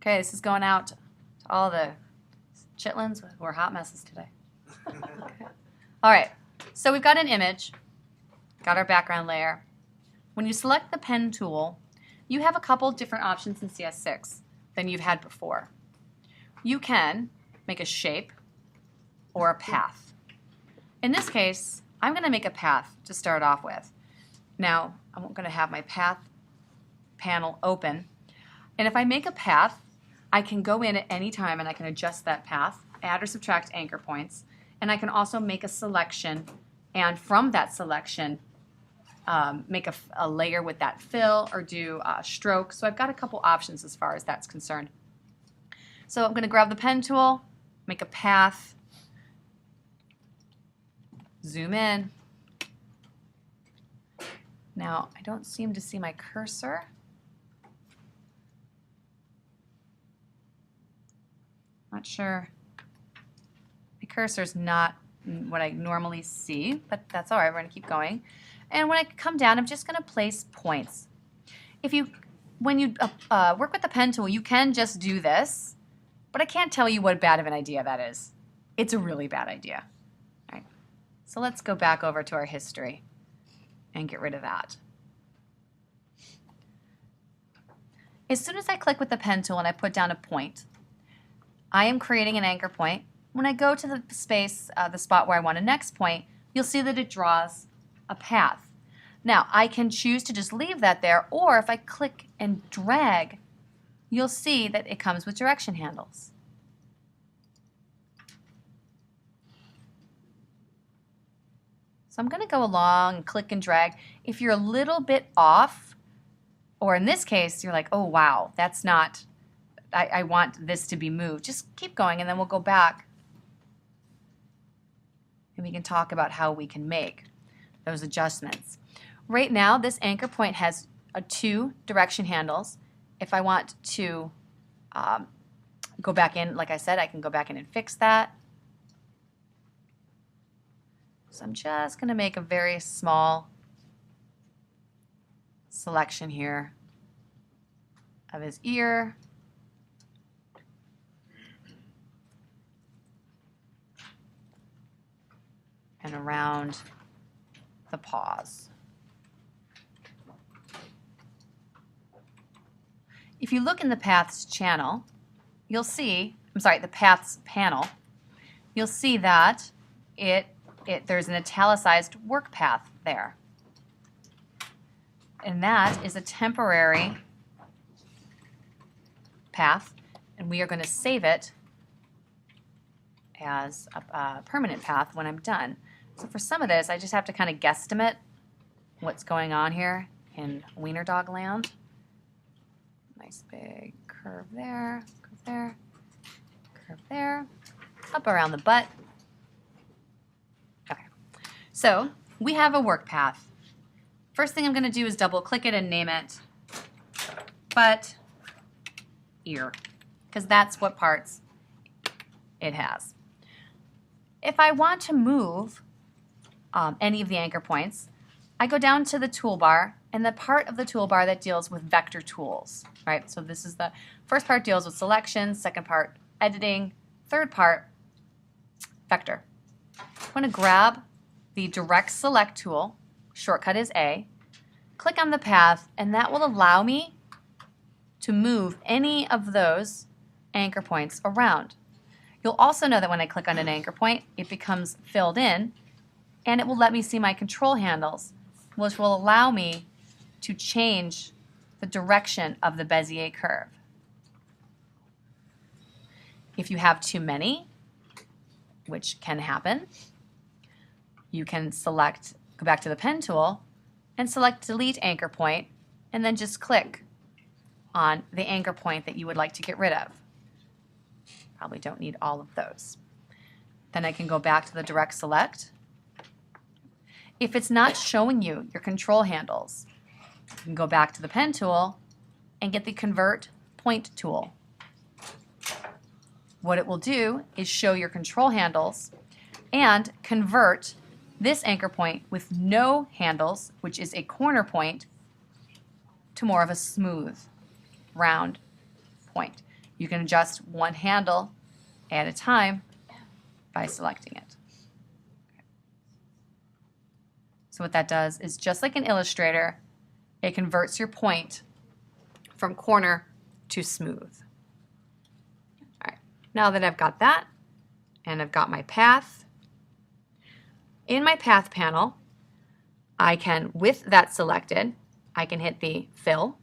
Okay, this is going out to all the chitlins. We're hot messes today. Okay. All right, so we've got an image, got our background layer. When you select the pen tool, you have a couple different options in CS6 than you've had before. You can make a shape or a path. In this case, I'm going to make a path to start off with. Now, I'm going to have my path panel open. And if I make a path, I can go in at any time and I can adjust that path, add or subtract anchor points, and I can also make a selection, and from that selection, make a layer with that fill or do a stroke. So I've got a couple options as far as that's concerned. So I'm going to grab the pen tool, make a path, zoom in. Now, I don't seem to see my cursor. Not sure. My cursor's not what I normally see, but that's all right. We're going to keep going. And when I come down, I'm just going to place points. When you work with the pen tool, you can just do this, but I can't tell you what bad of an idea that is. It's a really bad idea. All right. So let's go back over to our history and get rid of that. As soon as I click with the pen tool and I put down a point, I am creating an anchor point. When I go to the space, the spot where I want a next point, you'll see that it draws a path. Now, I can choose to just leave that there, or if I click and drag, you'll see that it comes with direction handles. So I'm going to go along and click and drag. If you're a little bit off, or in this case, you're like, oh wow, that's not, I want this to be moved, just keep going and then we'll go back and we can talk about how we can make those adjustments. Right now, this anchor point has 2 direction handles. If I want to go back in, like I said, I can go back in and fix that. So I'm just going to make a very small selection here of his ear. And around the paws. If you look in the paths channel, you'll see, the paths panel, you'll see that there's an italicized work path there. And that is a temporary path, and we are going to save it as a permanent path when I'm done. So for some of this, I just have to kind of guesstimate what's going on here in wiener dog land. Nice big curve there, curve there, curve there, up around the butt. Okay, so we have a work path. First thing I'm going to do is double click it and name it butt ear, because that's what parts it has. If I want to move any of the anchor points, I go down to the toolbar and the part of the toolbar that deals with vector tools, right? So this is the first part deals with selection, second part editing, third part vector. I'm going to grab the direct select tool, shortcut is A, click on the path, and that will allow me to move any of those anchor points around. You'll also know that when I click on an anchor point, it becomes filled in, and it will let me see my control handles, which will allow me to change the direction of the Bezier curve. If you have too many, which can happen, you can go back to the pen tool, and select delete anchor point, and then just click on the anchor point that you would like to get rid of. Probably don't need all of those. Then I can go back to the direct select. If it's not showing you your control handles, you can go back to the pen tool and get the convert point tool. What it will do is show your control handles and convert this anchor point with no handles, which is a corner point, to more of a smooth, round point. You can adjust one handle at a time by selecting it. So what that does is, just like in Illustrator, it converts your point from corner to smooth. All right, now that I've got that and I've got my path, in my path panel, I can, with that selected, I can hit the fill,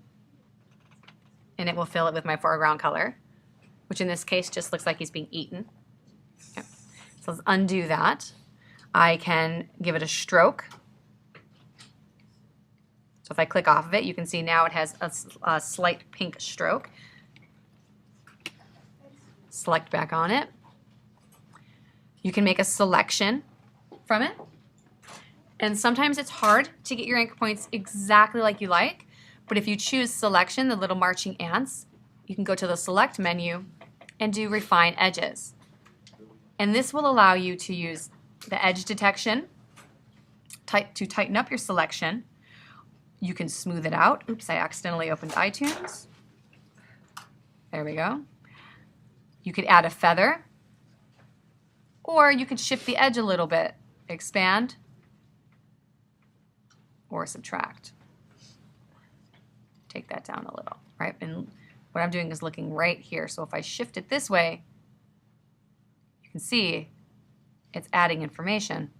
and it will fill it with my foreground color, which in this case just looks like he's being eaten. Okay. So let's undo that. I can give it a stroke. So if I click off of it, you can see now it has a slight pink stroke. Select back on it. You can make a selection from it. And sometimes it's hard to get your anchor points exactly like you like, but if you choose selection, the little marching ants, you can go to the select menu and do refine edges. And this will allow you to use the edge detection to tighten up your selection. You can smooth it out. Oops, I accidentally opened iTunes. There we go. You could add a feather, or you could shift the edge a little bit, expand, or subtract. Take that down a little, right? And what I'm doing is looking right here. So if I shift it this way, you can see it's adding information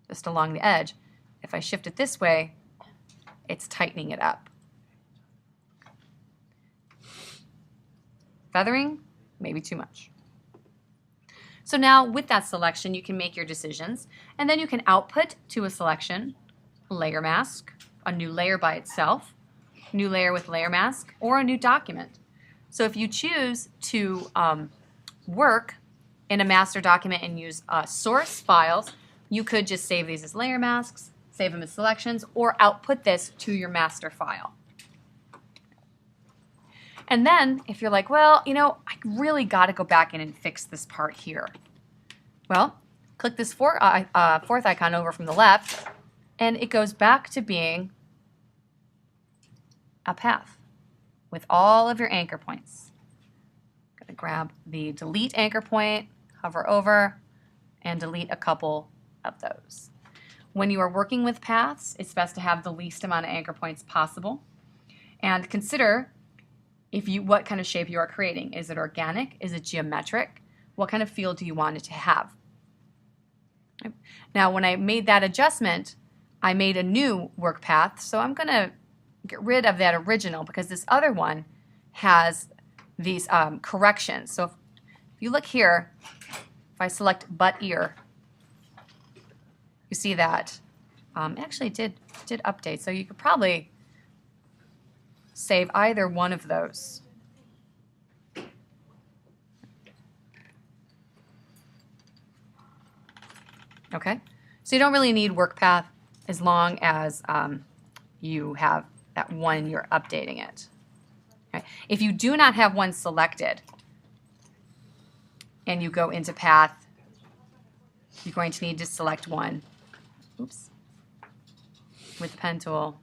just along the edge. If I shift it this way, it's tightening it up. Feathering, maybe too much. So now with that selection, you can make your decisions, and then you can output to a selection, a layer mask, a new layer by itself, new layer with layer mask, or a new document. So if you choose to work in a master document and use source files, you could just save these as layer masks, save them as selections, or output this to your master file. And then if you're like, well, you know, I really got to go back in and fix this part here. Well, click this fourth icon over from the left, and it goes back to being a path with all of your anchor points. I'm going to grab the delete anchor point, hover over, and delete a couple of those. When you are working with paths, it's best to have the least amount of anchor points possible. And consider what kind of shape you are creating. Is it organic? Is it geometric? What kind of feel do you want it to have? Now, when I made that adjustment, I made a new work path, so I'm going to get rid of that original because this other one has these corrections. So if you look here, if I select butt ear, you see that it actually did update. So you could probably save either one of those. Okay, so you don't really need work path as long as you have that one you're updating it. Okay. If you do not have one selected and you go into path, you're going to need to select one. Oops. With the pen tool.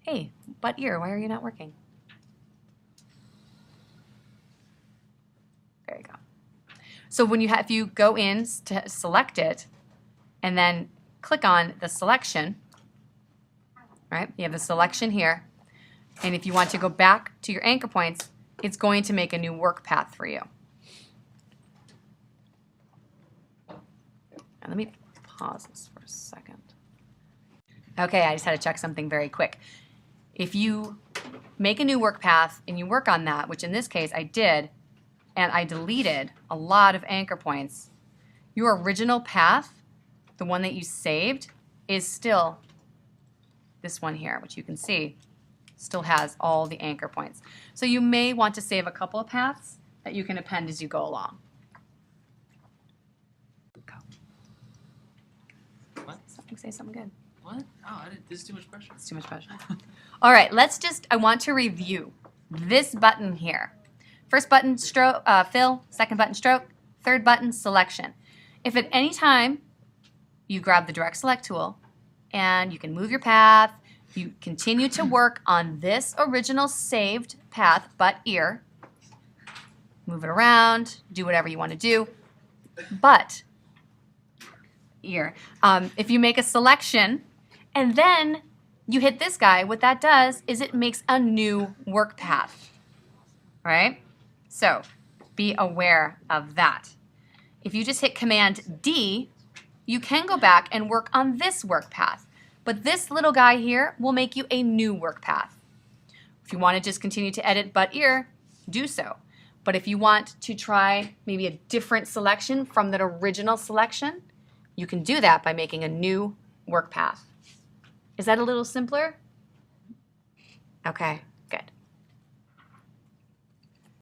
Hey, butt ear, why are you not working? There you go. So when if you go in to select it and then click on the selection, right? You have the selection here. And if you want to go back to your anchor points, it's going to make a new work path for you. And let me pause this for a second. Okay, I just had to check something very quick. If you make a new work path and you work on that, which in this case I did, and I deleted a lot of anchor points, your original path, the one that you saved, is still this one here, which you can see still has all the anchor points. So you may want to save a couple of paths that you can append as you go along. Go. What? Say something good. What? Oh, this is too much pressure. It's too much pressure. All right, I want to review this button here. First button, stroke, fill. Second button, stroke. Third button, selection. If at any time you grab the direct select tool and you can move your path, you continue to work on this original saved path but ear. Move it around, do whatever you want to do. But ear. If you make a selection and then you hit this guy, what that does is it makes a new work path. All right? So be aware of that. If you just hit Command D, you can go back and work on this work path. But this little guy here will make you a new work path. If you want to just continue to edit but ear, do so. But if you want to try maybe a different selection from that original selection, you can do that by making a new work path. Is that a little simpler? Okay.